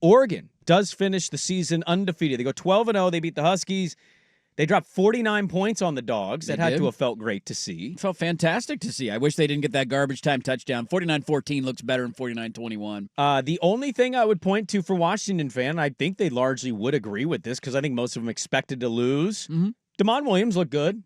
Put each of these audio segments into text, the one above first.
Oregon does finish the season undefeated. They go 12-0. They beat the Huskies. They dropped 49 points on the Dogs. That had to have felt great to see. It felt fantastic to see. I wish they didn't get that garbage time touchdown. 49-14 looks better than 49-21. The only thing I would point to for Washington fan, I think they largely would agree with this because I think most of them expected to lose. Mm-hmm. Damon Williams looked good.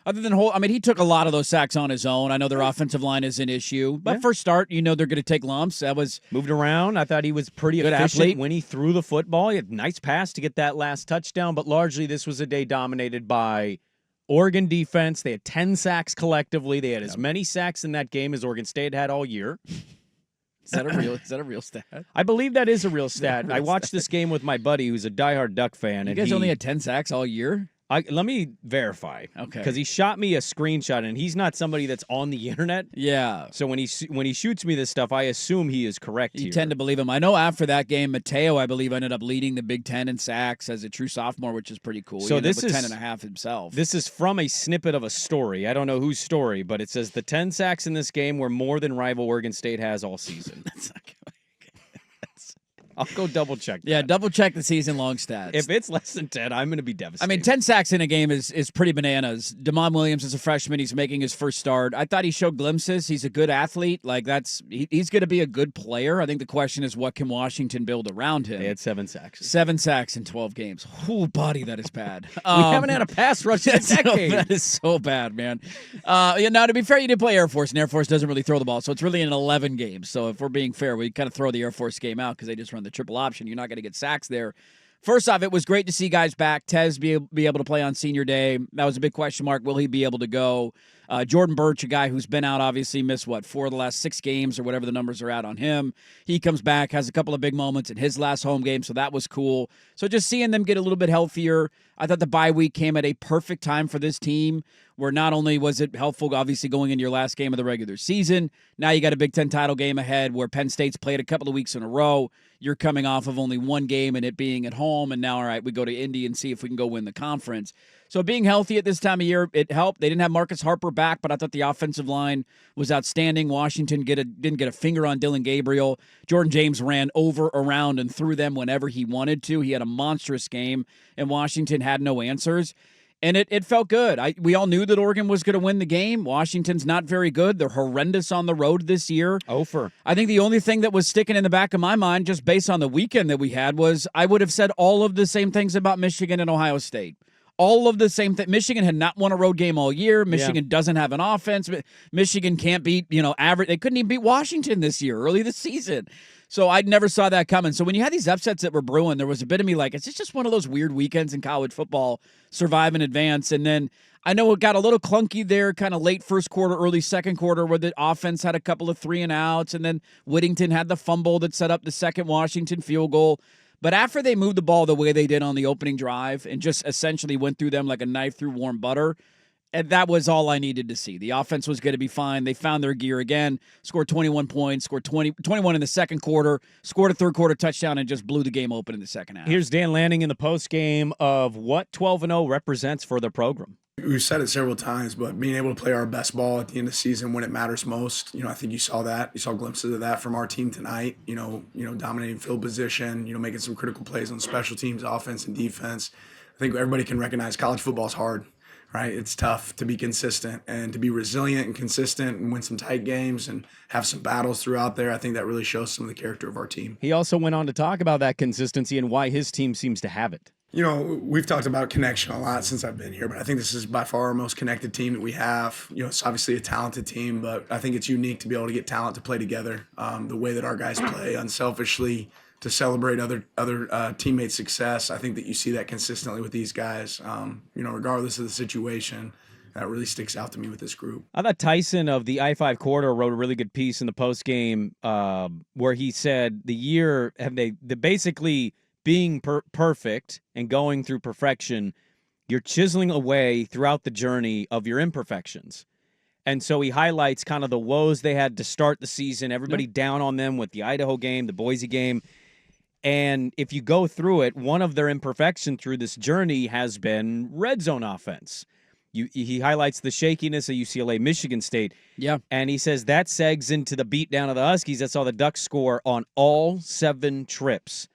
Other than he took a lot of those sacks on his own. I know their offensive line is an issue. But first start, they're going to take lumps. That was moved around. I thought he was pretty good efficient athlete. When he threw the football. He had a nice pass to get that last touchdown, but largely this was a day dominated by Oregon defense. They had 10 sacks collectively. They had as many sacks in that game as Oregon State had all year. Is that a real stat? I believe that is a real stat. I watched this game with my buddy who's a diehard Duck fan. You guys only had 10 sacks all year? Let me verify. Okay. Because he shot me a screenshot, and he's not somebody that's on the internet. Yeah. So when he shoots me this stuff, I assume he is correct here. You tend to believe him. I know after that game, Mateo, I believe, ended up leading the Big Ten in sacks as a true sophomore, which is pretty cool. So this is 10.5 himself. This is from a snippet of a story. I don't know whose story, but it says the 10 sacks in this game were more than rival Oregon State has all season. That's not good. I'll go double check that. Yeah, double check the season-long stats. If it's less than 10, I'm going to be devastated. 10 sacks in a game is pretty bananas. Damon Williams is a freshman. He's making his first start. I thought he showed glimpses. He's a good athlete. He's going to be a good player. I think the question is, what can Washington build around him? They had 7 sacks. 7 sacks in 12 games. Oh, buddy, that is bad. We haven't had a pass rush in a decade. That is so bad, man. Now, to be fair, you did play Air Force, and Air Force doesn't really throw the ball, so it's really an 11 game. So if we're being fair, we kind of throw the Air Force game out because they just run the triple option. You're not going to get sacks there. First off, it was great to see guys back. Tez be able to play on senior day. That was a big question mark. Will he be able to go? Jordan Birch, a guy who's been out, obviously missed, 4 of the last 6 games or whatever the numbers are out on him. He comes back, has a couple of big moments in his last home game, so that was cool. So just seeing them get a little bit healthier. I thought the bye week came at a perfect time for this team, where not only was it helpful, obviously, going into your last game of the regular season, now you got a Big Ten title game ahead where Penn State's played a couple of weeks in a row. You're coming off of only one game and it being at home, and now, all right, we go to Indy and see if we can go win the conference. So being healthy at this time of year, it helped. They didn't have Marcus Harper back, but I thought the offensive line was outstanding. Washington didn't get a finger on Dylan Gabriel. Jordan James ran over, around, and through them whenever he wanted to. He had a monstrous game, and Washington had no answers. And it felt good. We all knew that Oregon was going to win the game. Washington's not very good. They're horrendous on the road this year. I think the only thing that was sticking in the back of my mind, just based on the weekend that we had, was I would have said all of the same things about Michigan and Ohio State. All of the same thing. Michigan had not won a road game all year. Michigan doesn't have an offense. Michigan can't beat, average. They couldn't even beat Washington this year, early this season. So I never saw that coming. So when you had these upsets that were brewing, there was a bit of me like, it's just one of those weird weekends in college football, survive and advance. And then I know it got a little clunky there, kind of late first quarter, early second quarter, where the offense had a couple of 3-and-outs, and then Whittington had the fumble that set up the second Washington field goal. But after they moved the ball the way they did on the opening drive and just essentially went through them like a knife through warm butter, and that was all I needed to see. The offense was going to be fine. They found their gear again, scored 21 points, scored 21 in the second quarter, scored a third-quarter touchdown, and just blew the game open in the second half. Here's Dan Lanning in the postgame of what 12-0 represents for the program. We've said it several times, but being able to play our best ball at the end of the season when it matters most, I think you saw that. You saw glimpses of that from our team tonight, dominating field position, making some critical plays on special teams, offense and defense. I think everybody can recognize college football is hard, right? It's tough to be consistent and to be resilient and consistent and win some tight games and have some battles throughout there. I think that really shows some of the character of our team. He also went on to talk about that consistency and why his team seems to have it. We've talked about connection a lot since I've been here, but I think this is by far our most connected team that we have. It's obviously a talented team, but I think it's unique to be able to get talent to play together. The way that our guys play unselfishly to celebrate other teammates' success. I think that you see that consistently with these guys, regardless of the situation. That really sticks out to me with this group. I thought Tyson of the I-5 Corridor wrote a really good piece in the postgame where he said the basically being perfect and going through perfection, you're chiseling away throughout the journey of your imperfections. And so he highlights kind of the woes they had to start the season, everybody down on them with the Idaho game, the Boise game. And if you go through it, one of their imperfections through this journey has been red zone offense. He highlights the shakiness of UCLA, Michigan State. Yeah. And he says that segs into the beatdown of the Huskies that saw the Ducks score on all 7 trips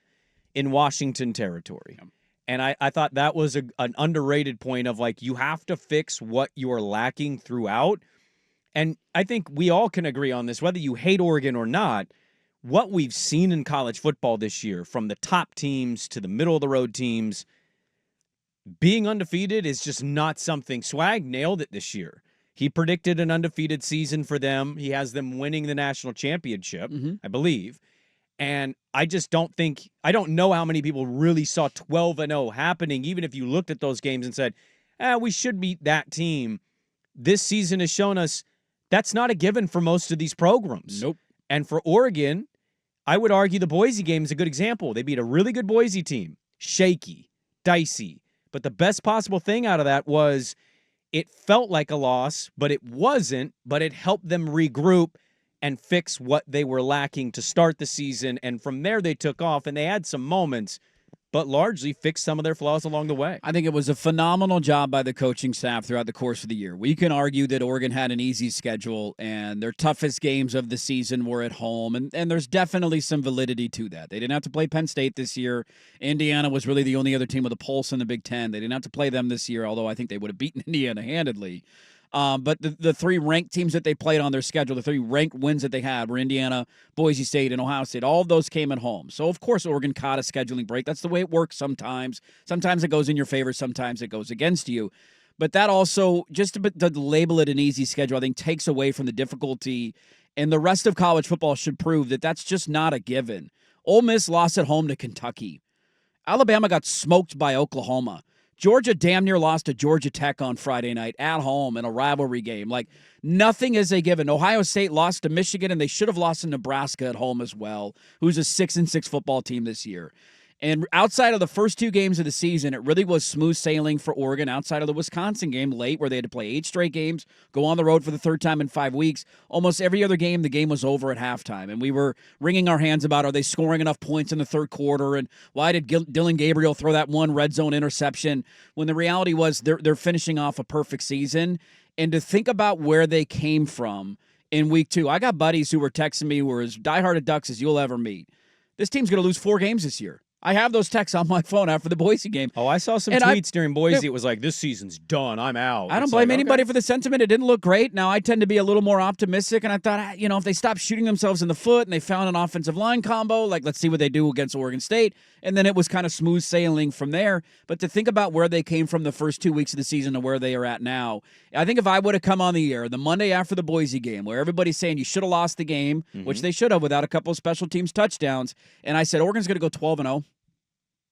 in Washington territory. Yeah. And I thought that was an underrated point of, like, you have to fix what you're lacking throughout. And I think we all can agree on this, whether you hate Oregon or not. What we've seen in college football this year, from the top teams to the middle-of-the-road teams, being undefeated is just not something. Swag nailed it this year. He predicted an undefeated season for them. He has them winning the national championship, I believe. And I just don't think – I don't know how many people really saw 12-0 happening, even if you looked at those games and said, we should beat that team. This season has shown us that's not a given for most of these programs. Nope. And for Oregon, I would argue the Boise game is a good example. They beat a really good Boise team. Shaky, dicey. But the best possible thing out of that was it felt like a loss, but it wasn't. But it helped them regroup and fix what they were lacking to start the season. And from there, they took off, and they had some moments, but largely fixed some of their flaws along the way. I think it was a phenomenal job by the coaching staff throughout the course of the year. We can argue that Oregon had an easy schedule, and their toughest games of the season were at home, and there's definitely some validity to that. They didn't have to play Penn State this year. Indiana was really the only other team with a pulse in the Big Ten. They didn't have to play them this year, although I think they would have beaten Indiana handedly. But the 3 ranked teams that they played on their schedule, the 3 ranked wins that they had were Indiana, Boise State, and Ohio State. All of those came at home. So, of course, Oregon caught a scheduling break. That's the way it works sometimes. Sometimes it goes in your favor. Sometimes it goes against you. But that also, just to label it an easy schedule, I think takes away from the difficulty. And the rest of college football should prove that that's just not a given. Ole Miss lost at home to Kentucky. Alabama got smoked by Oklahoma. Georgia damn near lost to Georgia Tech on Friday night at home in a rivalry game. Like, nothing is a given. Ohio State lost to Michigan, and they should have lost to Nebraska at home as well, who's a 6-6 football team this year. And outside of the first 2 games of the season, it really was smooth sailing for Oregon outside of the Wisconsin game late, where they had to play 8 straight games, go on the road for the 3rd time in 5 weeks. Almost every other game, the game was over at halftime. And we were wringing our hands about, are they scoring enough points in the 3rd quarter? And why did Dylan Gabriel throw that one red zone interception? When the reality was they're finishing off a perfect season. And to think about where they came from in week 2, I got buddies who were texting me who were as diehard of Ducks as you'll ever meet. This team's going to lose 4 games this year. I have those texts on my phone after the Boise game. Oh, I saw some tweets during Boise. It was like, this season's done. I'm out. I don't blame anybody for the sentiment. It didn't look great. Now, I tend to be a little more optimistic, and I thought, if they stop shooting themselves in the foot and they found an offensive line combo, like, let's see what they do against Oregon State. And then it was kind of smooth sailing from there. But to think about where they came from the first 2 weeks of the season to where they are at now, I think if I would have come on the air the Monday after the Boise game, where everybody's saying you should have lost the game, which they should have without a couple of special teams touchdowns, and I said Oregon's going to go 12-0.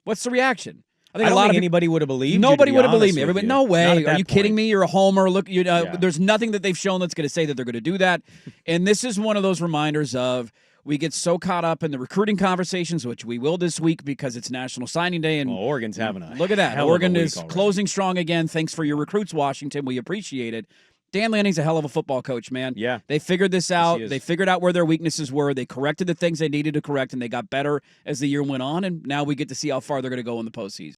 What's the reaction? I don't think anybody would have believed. Nobody would have believed me. Everybody, no way. Are you kidding me? You're a homer. Look, there's nothing that they've shown that's going to say that they're going to do that. And this is one of those reminders of we get so caught up in the recruiting conversations, which we will this week because it's National Signing Day. And Oregon's having a look at that. hell Oregon of a week is already. closing strong again. Thanks for your recruits, Washington. We appreciate it. Dan Lanning's a hell of a football coach, man. Yeah. They figured this out. Yes, they figured out where their weaknesses were. They corrected the things they needed to correct, and they got better as the year went on. And now we get to see how far they're going to go in the postseason.